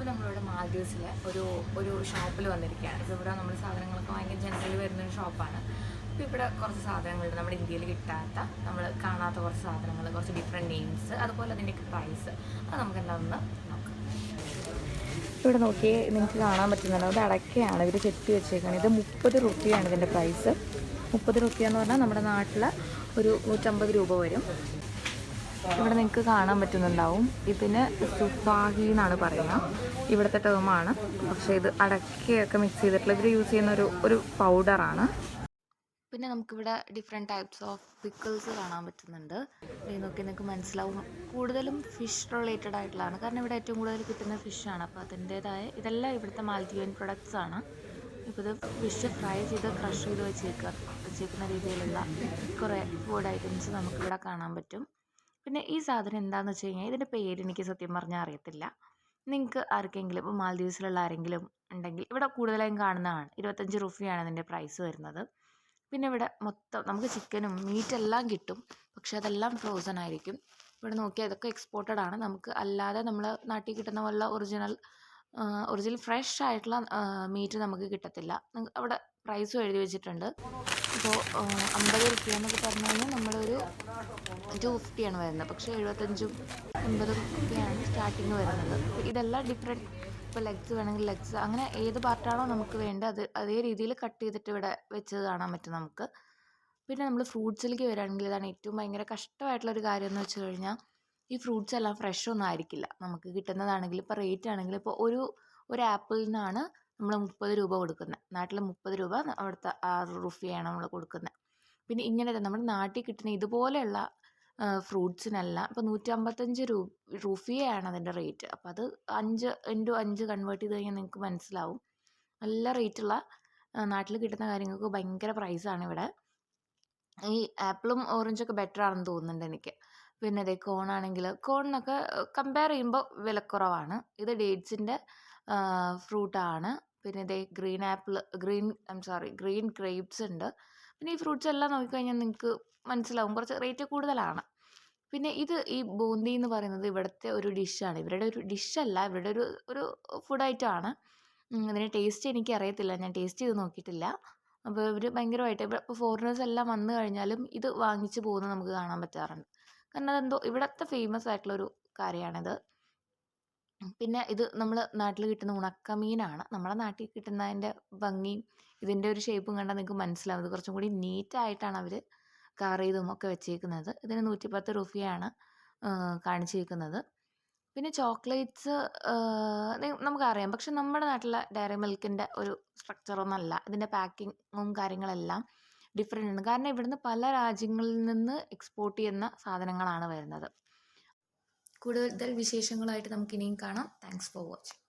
ഇപ്പോൾ നമ്മളിവിടെ മാൽദീവ്സിലെ ഒരു ഷോപ്പിൽ വന്നിരിക്കുകയാണ്. ഇപ്പോൾ ഇവിടെ നമ്മൾ സാധനങ്ങളൊക്കെ ഭയങ്കര ജനറലി വരുന്നൊരു ഷോപ്പാണ്. അപ്പോൾ ഇവിടെ കുറച്ച് സാധനങ്ങളുണ്ട് നമ്മുടെ ഇന്ത്യയിൽ കിട്ടാത്ത, നമ്മൾ കാണാത്ത കുറച്ച് സാധനങ്ങൾ, കുറച്ച് ഡിഫറെൻറ്റ് നെയിംസ്, അതുപോലെ അതിൻ്റെയൊക്കെ പ്രൈസ്, അത് നമുക്ക് എന്താണെന്ന് നോക്കാം. ഇവിടെ നോക്കിയേ നിങ്ങൾക്ക് കാണാൻ പറ്റുന്നുണ്ട്, അത് അടക്കയാണ് ഇവർ ചെത്തി വെച്ചേക്കാണ്. ഇത് 30 റുപ്പിയാണ് ഇതിൻ്റെ പ്രൈസ്. 30 റുപ്പിയ എന്ന് പറഞ്ഞാൽ നമ്മുടെ നാട്ടിൽ ഒരു 150 രൂപ വരും. ഇവിടെ നിങ്ങൾക്ക് കാണാൻ പറ്റുന്നുണ്ടാവും, ഇതിന് സുഫാഹി എന്നാണ് പറയുക, ഇവിടുത്തെ ടേമാണ്. പക്ഷേ ഇത് അടക്കയൊക്കെ മിക്സ് ചെയ്തിട്ടുള്ള ഇവർ യൂസ് ചെയ്യുന്ന ഒരു പൗഡറാണ്. പിന്നെ നമുക്കിവിടെ ഡിഫറെൻറ്റ് ടൈപ്സ് ഓഫ് പിക്കിൾസ് കാണാൻ പറ്റുന്നുണ്ട്. ഇത് നോക്കി നിങ്ങൾക്ക് മനസ്സിലാവും, കൂടുതലും ഫിഷ് റിലേറ്റഡ് ആയിട്ടുള്ളതാണ്. കാരണം ഇവിടെ ഏറ്റവും കൂടുതൽ കിട്ടുന്ന ഫിഷാണ്. അപ്പോൾ അതിൻ്റേതായ ഇതെല്ലാം ഇവിടുത്തെ മാൽദീവിയൻ പ്രൊഡക്ട്സ് ആണ്. ഇപ്പോൾ ഇത് ഫിഷ് ഫ്രൈ ചെയ്ത് ക്രഷ് ചെയ്ത് വെച്ചേക്കുന്ന രീതിയിലുള്ള കുറേ ഫുഡ് ഐറ്റംസ് നമുക്കിവിടെ കാണാൻ പറ്റും. പിന്നെ ഈ സാധനം എന്താണെന്ന് വെച്ച് കഴിഞ്ഞാൽ ഇതിൻ്റെ പേര് എനിക്ക് സത്യം പറഞ്ഞാൽ അറിയത്തില്ല. നിങ്ങൾക്ക് ആർക്കെങ്കിലും ഇപ്പോൾ മാൽദീവ്സിലുള്ള ആരെങ്കിലും ഉണ്ടെങ്കിൽ ഇവിടെ കൂടുതലായും കാണുന്നതാണ്. 25 റുപ്പിയാണ് ഇതിൻ്റെ പ്രൈസ് വരുന്നത്. പിന്നെ ഇവിടെ മൊത്തം നമുക്ക് ചിക്കനും മീറ്റെല്ലാം കിട്ടും, പക്ഷെ അതെല്ലാം ഫ്രോസൺ ആയിരിക്കും. ഇവിടെ നോക്കിയാൽ ഇതൊക്കെ എക്സ്പോർട്ടഡ് ആണ്. നമുക്ക് അല്ലാതെ നമ്മൾ നാട്ടിൽ കിട്ടുന്ന പോലെ ഒറിജിനൽ ഫ്രഷ് ആയിട്ടുള്ള മീറ്റ് നമുക്ക് കിട്ടത്തില്ല. അവിടെ പ്രൈസും എഴുതി വെച്ചിട്ടുണ്ട്. ഇപ്പോൾ 50 റുപ്പിയ എന്നൊക്കെ പറഞ്ഞു കഴിഞ്ഞാൽ നമ്മളൊരു 250 വരുന്നത്. പക്ഷേ 75ഉം 80ഉം ഒക്കെയാണ് സ്റ്റാർട്ടിങ് വരുന്നത്. അപ്പോൾ ഇതെല്ലാം ഡിഫറെൻറ്റ്, ഇപ്പോൾ ലെഗ്സ് വേണമെങ്കിൽ ലെഗ്സ്, അങ്ങനെ ഏത് പാർട്ടാണോ നമുക്ക് വേണ്ടത് അതേ രീതിയിൽ കട്ട് ചെയ്തിട്ട് ഇവിടെ വെച്ചത് കാണാൻ പറ്റും നമുക്ക്. പിന്നെ നമ്മൾ ഫ്രൂട്ട്സിലേക്ക് വരികയാണെങ്കിൽ ഇതാണ് ഏറ്റവും ഭയങ്കര കഷ്ടമായിട്ടുള്ളൊരു കാര്യം എന്ന് വെച്ച് കഴിഞ്ഞാൽ, ഈ ഫ്രൂട്ട്സ് എല്ലാം ഫ്രഷ് ഒന്നും ആയിരിക്കില്ല. നമുക്ക് കിട്ടുന്നതാണെങ്കിൽ ഇപ്പോൾ റേറ്റ് ആണെങ്കിൽ ഇപ്പോൾ ഒരു ആപ്പിളിനാണ് നമ്മൾ 30 രൂപ കൊടുക്കുന്നത്. നാട്ടിൽ 30 രൂപ, അവിടുത്തെ 6 റുപ്പിയാണ് നമ്മൾ കൊടുക്കുന്നത്. പിന്നെ ഇങ്ങനെ നമ്മുടെ നാട്ടിൽ കിട്ടുന്ന ഇതുപോലെയുള്ള ഫ്രൂട്ട്സിനെല്ലാം ഇപ്പോൾ 155 റുപ്പിയാണ് അതിൻ്റെ റേറ്റ്. അപ്പോൾ അത് 5 × 5 കൺവേർട്ട് ചെയ്ത് കഴിഞ്ഞാൽ നിങ്ങൾക്ക് മനസ്സിലാവും. നല്ല റേറ്റുള്ള, നാട്ടിൽ കിട്ടുന്ന കാര്യങ്ങൾക്ക് ഭയങ്കര പ്രൈസാണ് ഇവിടെ. ഈ ആപ്പിളും ഓറഞ്ചൊക്കെ ബെറ്റർ ആണെന്ന് തോന്നുന്നുണ്ട് എനിക്ക്. പിന്നെ ഇതേ കോണാണെങ്കിൽ കോണിനൊക്കെ കമ്പയർ ചെയ്യുമ്പോൾ വിലക്കുറവാണ്. ഇത് ഡേറ്റ്സിൻ്റെ ഫ്രൂട്ടാണ്. പിന്നെ ഇതേ ഗ്രീൻ ഗ്രേപ്സ് ഉണ്ട്. പിന്നെ ഈ ഫ്രൂട്ട്സ് എല്ലാം നോക്കിക്കഴിഞ്ഞാൽ നിങ്ങൾക്ക് മനസ്സിലാവും കുറച്ച് റേറ്റ് കൂടുതലാണ്. പിന്നെ ഈ ബൂന്തി എന്ന് പറയുന്നത് ഇവിടുത്തെ ഒരു ഡിഷാണ്. ഇവരുടെ ഒരു ഡിഷല്ല, ഇവരുടെ ഒരു ഫുഡ് ഐറ്റമാണ്. അതിൻ്റെ ടേസ്റ്റ് എനിക്ക് അറിയത്തില്ല, ഞാൻ ടേസ്റ്റ് ചെയ്ത് നോക്കിയിട്ടില്ല. അപ്പോൾ ഇവർ ഭയങ്കരമായിട്ട് ഇപ്പോൾ ഫോറിനേഴ്സ് എല്ലാം വന്നു കഴിഞ്ഞാലും ഇത് വാങ്ങിച്ച് പോകുന്നത് നമുക്ക് കാണാൻ പറ്റാറുണ്ട്. കാരണം അതെന്തോ ഇവിടുത്തെ ഫേമസ് ആയിട്ടുള്ളൊരു കാര്യമാണിത്. പിന്നെ ഇത് നമ്മൾ നാട്ടിൽ കിട്ടുന്ന ഉണക്കമീനാണ്. നമ്മുടെ നാട്ടിൽ കിട്ടുന്നതിൻ്റെ ഭംഗിയും ഇതിൻ്റെ ഒരു ഷേപ്പും കണ്ടാൽ നിങ്ങൾക്ക് മനസ്സിലാവും. ഇത് കുറച്ചും കൂടി നീറ്റായിട്ടാണ് അവർ കവർ ചെയ്തും ഒക്കെ വെച്ചേക്കുന്നത്. ഇതിന് 110 റുപ്പിയാണ് കാണിച്ചിരിക്കുന്നത്. പിന്നെ ചോക്ലേറ്റ്സ് നമുക്കറിയാം, പക്ഷെ നമ്മുടെ നാട്ടിലെ ഡയറി മിൽക്കിൻ്റെ ഒരു സ്ട്രക്ചറൊന്നുമല്ല. ഇതിൻ്റെ പാക്കിങ്ങും കാര്യങ്ങളെല്ലാം ഡിഫറെൻ്റ് ആണ്. കാരണം ഇവിടുന്ന് പല രാജ്യങ്ങളിൽ നിന്ന് എക്സ്പോർട്ട് ചെയ്യുന്ന സാധനങ്ങളാണ് വരുന്നത്. കൂടുതൽ വിശേഷങ്ങളായിട്ട് നമുക്കിനിയും കാണാം. Thanks for watching.